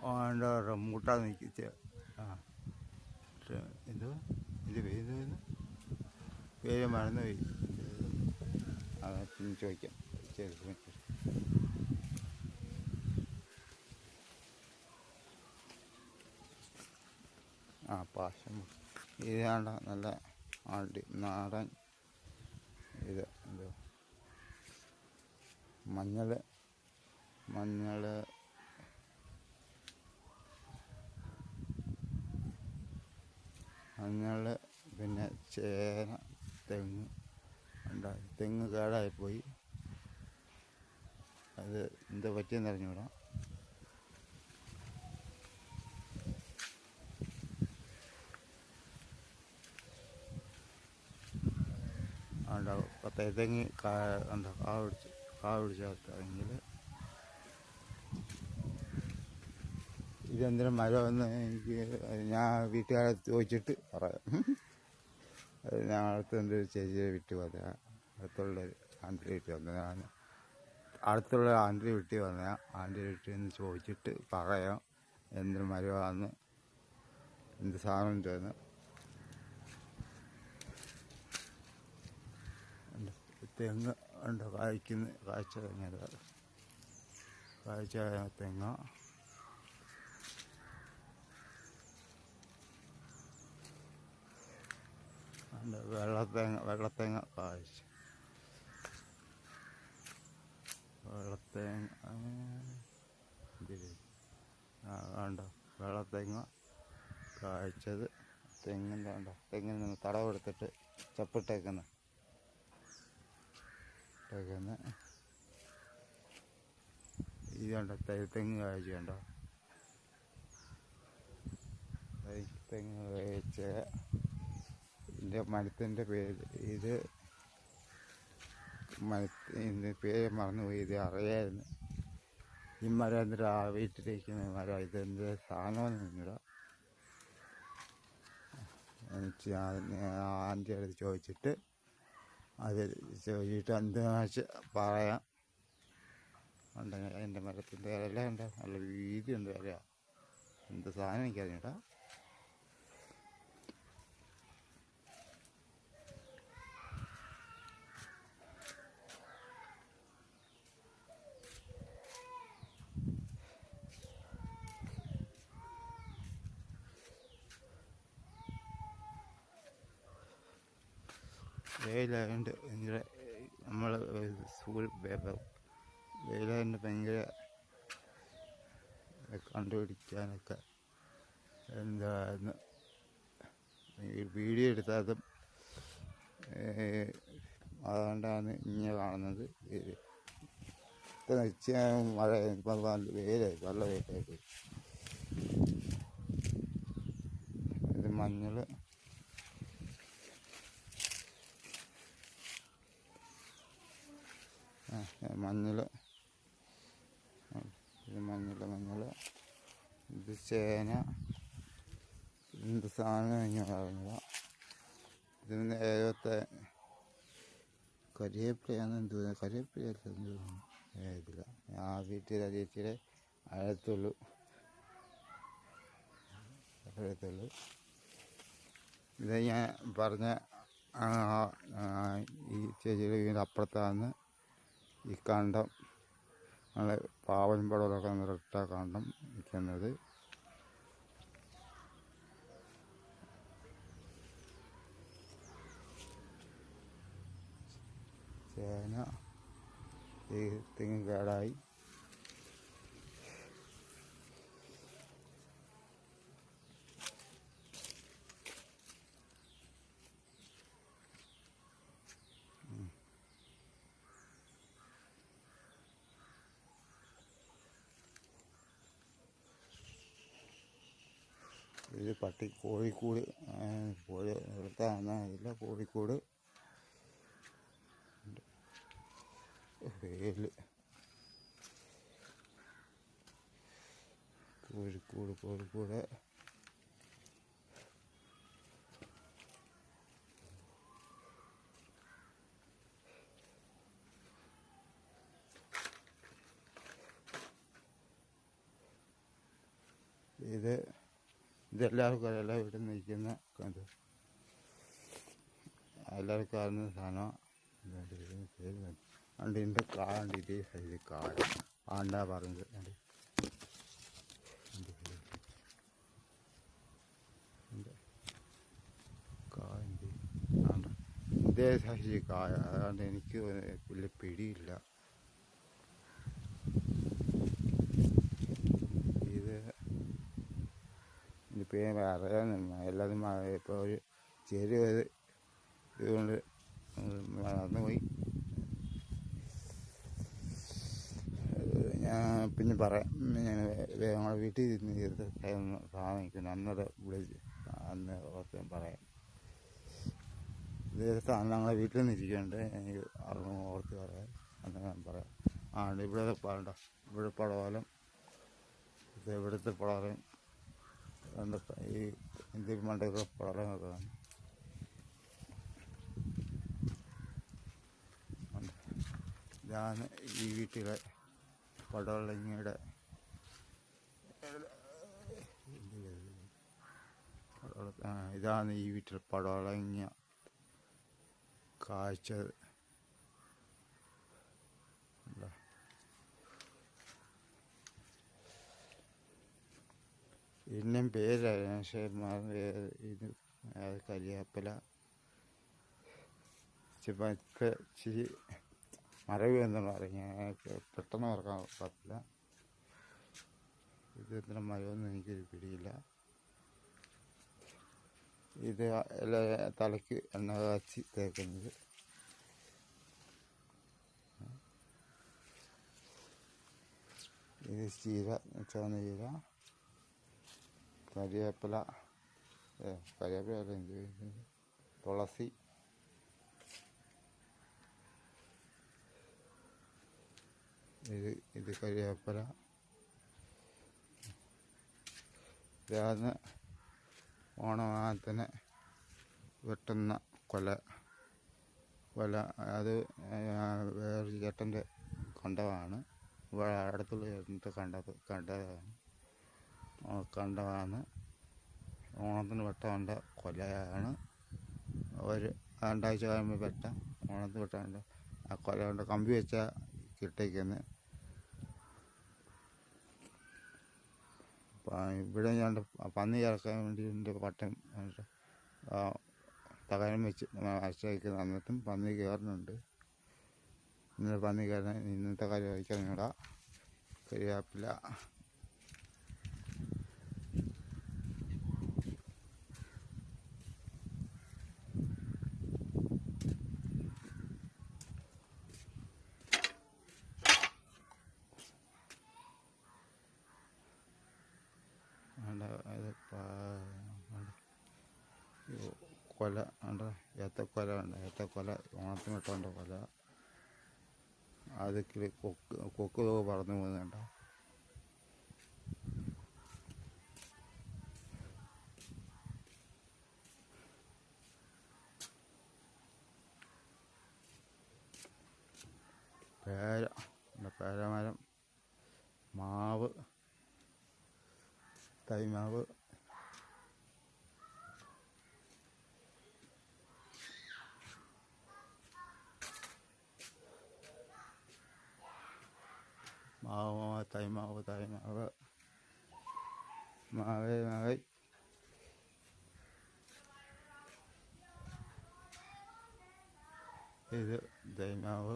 ആണ്ട് റംബൂട്ടാൻ നിൽക്കിച്ച. ആ ഇത് ഇത് പേര് പേര് മറന്നു പോയി. പിന്നെ ചോദിക്കാം. ശരി. ആ പാഷൻ ഇതാണ്ട നല്ല നാടൻ ഇത് എന്തോ മഞ്ഞൾ പിന്നെ ചേന, തെങ്ങ് ഉണ്ടായി. തെങ്ങ് കേടായിപ്പോയി. അത് എന്താ പറ്റിയെന്ന് അറിഞ്ഞൂടാ. ഉണ്ടാവും 10 തെങ്ങ് ഉണ്ടോ കാ പിടിച്ചാൽ. ഇതെന്തിനും മരമെന്ന് ഞാൻ വീട്ടുകാരെ ചോദിച്ചിട്ട് പറയാം. ഞാൻ അടുത്തൊരു ചേച്ചിയെ വിട്ട് പറയാം. അടുത്തുള്ളൊരു ആൻറ്റി വീട്ടിൽ വന്നതാണ്. അടുത്തുള്ള ആൻറ്റി വീട്ടിൽ വന്നാൽ ആൻറ്റി വീട്ടിൽ നിന്ന് ചോദിച്ചിട്ട് പറയാം എന്തൊരു മരമാണെന്ന്, എന്ത് സാധനം ഉണ്ടെന്ന്. തെങ്ങ് ഉണ്ട്, കാഴ്ച തെങ്ങ. വെള്ളത്തേങ്ങ കാഴ്ച. വെള്ളത്തേങ്ങ കാഴ്ചത്. തെങ്ങിൻ്റെ ഉണ്ടോ, തെങ്ങിൽ നിന്ന് തടവെടുത്തിട്ട് ചപ്പിട്ടേക്കുന്ന ഇതുണ്ടോ തെങ്ങ് കാഴ്ചയുണ്ടോ. തെങ്ങ് കാഴ്ച. ഇതിൻ്റെ മരത്തിൻ്റെ പേര് ഇതിൻ്റെ പേര് മറന്നുപോയി. ഇത് അറിയായിരുന്നു. ഈ മരം എന്തിനാ വീട്ടിലിരിക്കുന്ന മരം? ഇതെന്ത് സാധനമെന്ന് നിന്നിട. എനിക്ക് ആൻറ്റി അടുത്ത് ചോദിച്ചിട്ട് എന്താണെന്ന് വെച്ച് പറയാം. ഉണ്ടെങ്കിൽ അതിൻ്റെ മരത്തിൻ്റെ ഇല ഉണ്ട്, നല്ല വീതിയുണ്ട് ഇല. എന്ത് സാധനം എനിക്കറിഞ്ഞിട്ടാ. വെയിലായതുകൊണ്ട് ഭയങ്കര നമ്മൾ വെയിലായതുകൊണ്ട് ഭയങ്കര കണ്ടുപിടിക്കാനൊക്കെ എന്താന്ന് വീഡിയോ എടുത്തതും അതുകൊണ്ടാണ് ഇങ്ങനെ കാണുന്നത്. മഴ വെയിലായി, നല്ല വെയിലായി. ഇത് മഞ്ഞൾ. ഇത് ചേന. എന്ത് സാധനം ഇങ്ങനെ അറിഞ്ഞില്ല. ഇതിന് ഏകത്തെ കരിവേപ്പിലയാണെന്ന് തോന്നുന്നു. കരിവേപ്പിലയല്ല എന്ത് ഇതില്ല. ആ വീട്ടിലെ ചേച്ചിയുടെ അടുത്തുള്ളൂ. ഇത് ഞാൻ പറഞ്ഞ ഈ ചേച്ചിയുടെ വീടിൻ്റെ അപ്പുറത്താണ് ഈ കണ്ടം, നല്ല പാവൻ പടവലൊക്കെ നിറട്ട കണ്ടം നിൽക്കുന്നത്. ചേന തെങ്ങ് കേടായി. ഇത് കോഴിക്കൂട് നിർത്താനില്ല. കോഴിക്കൂട് വേല് കോഴിക്കൂട് ഇത് ഇതെല്ലാവർക്കും എല്ലാ വീട്ടിൽ നിൽക്കുന്ന ഇത് എല്ലാവർക്കും അറിയുന്ന സാധനമാണ്. അതുകൊണ്ട് ഇതിൻ്റെ കായ കണ്ടിട്ട് സൈസ് കായ ആണ്ടാ പറഞ്ഞത് കായ ആണ്ട ഇതേ സൈസ് കായ. അതുകൊണ്ട് എനിക്ക് വലിയ പിടിയില്ല. ഇതിപ്പോൾ അറിയാൻ എല്ലാതും ഇപ്പോൾ ഒരു ചെറിയ ഇതുകൊണ്ട് മറന്നുപോയി. ഞാൻ പിന്നെ പറയാം. ഞങ്ങളുടെ വീട്ടിൽ ഇരുന്ന് സാധനം നിൽക്കുന്നു. അന്നേരം വിളിച്ച് അന്ന് ഓർത്ത് പറയാം. ഇത് സാധനം ഞങ്ങളെ വീട്ടിൽ നിന്ന് ഇരിക്കുന്നുണ്ട്. എനിക്ക് ഓർത്ത് പറയാം. അന്ന് ഞാൻ പറയാം. ഇവിടെ പാടണ്ട, ഇവിടെ പടവലം, ഇത് ഇവിടുത്തെ പടവലം, ഈ ഇന്ത്യ മണ്ടൊക്കെ പടവലമൊക്കെ കാണും. ഇതാണ് ഈ വീട്ടിലെ പടവലങ്ങയുടെ ഇതാണ് ഈ വീട്ടിൽ പടവലങ്ങ കായ്ച്ചത്. ഇന്നും പേരായിരുന്നു. പക്ഷേ ഇത് കരിയാപ്പില ഇച്ചിരി മറവി എന്നുള്ള അറിയാം. പെട്ടെന്ന് ഓർക്കാൻ പറ്റില്ല. ഇത് എത്ര മരമൊന്നും എനിക്കൊരു പിടിയില്ല. ഇത് എല്ലാ തലയ്ക്ക് എണ്ണ കാച്ചി തേക്കുന്നത്. ഇത് ചീര, ചുവന്ന ചീര, കരിവേപ്പില, കരിവേപ്പില തുളസി, ഇത് കരിവേപ്പില. ഇതാണ് ഓണത്തിന് വെട്ടുന്ന കൊല. അത് വേറൊരു ചേട്ടൻ്റെ കണ്ടമാണ്. അടുത്തുള്ള ചേട്ടൻ്റെ കണ്ടതാണ്. ഓണത്തിന് വെട്ടാണ്ട കൊലയാണ്. ഒരു 2 ആഴ്ച കഴിയുമ്പോൾ വെട്ടാം. ഓണത്തിന് വെട്ടാണ്ട് ആ കൊല കൊണ്ട് കമ്പി വെച്ചാൽ കിട്ടേക്കുന്നത്. ഇവിടെ ഞാൻ പന്നി ചേർക്കാൻ വേണ്ടി എൻ്റെ പട്ടം തകരം വെച്ച് അരച്ചയക്കുന്ന എന്നിട്ടും പന്നി കയറുന്നുണ്ട്. ഇന്നലെ പന്നി കയറാൻ ഇന്നത്തെ കാര്യം വയ്ക്കാൻ കൂടാ. കരിവേപ്പില, കൊല ഉണ്ട്, ഏത്തക്കൊല ഉണ്ട്. ഏത്തക്കൊല ഓണത്തിന് ഇട്ടുകൊണ്ട് കൊല. അതിൽ കൊക്ക് പറന്നു പോകുന്നുണ്ട്. പേരമരം, മാവ്, തൈമാവ്, തൈമാവ്, മാവ്, ഇത് തൈമാവ്,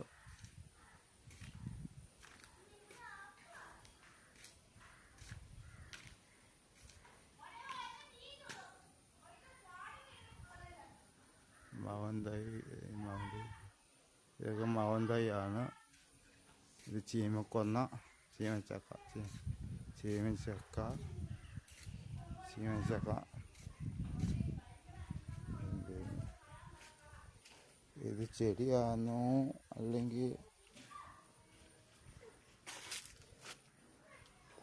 ഇതൊക്കെ മാവന്തൈയാണ്. ഇത് ചീമക്കൊന്ന, ചീമച്ചക്ക. ഇത് ചെടിയാണോ അല്ലെങ്കിൽ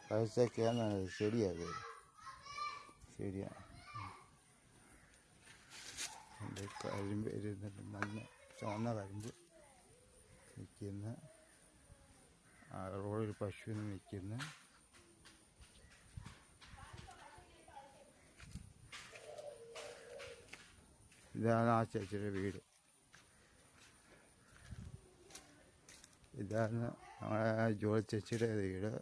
പഴച്ചക്കയാണോ? ചെടിയാണ്. കരിമ്പ് ഇരുന്നിട്ട് മഞ്ഞ ചുവന്ന കരിമ്പ് നിൽക്കുന്ന റോഡിൽ പശുവിന് നിൽക്കുന്ന ഇതാണ് ആ ചേച്ചിയുടെ വീട്. ഇതാണ് നമ്മളെ ജോളി ചേച്ചിയുടെ വീട്.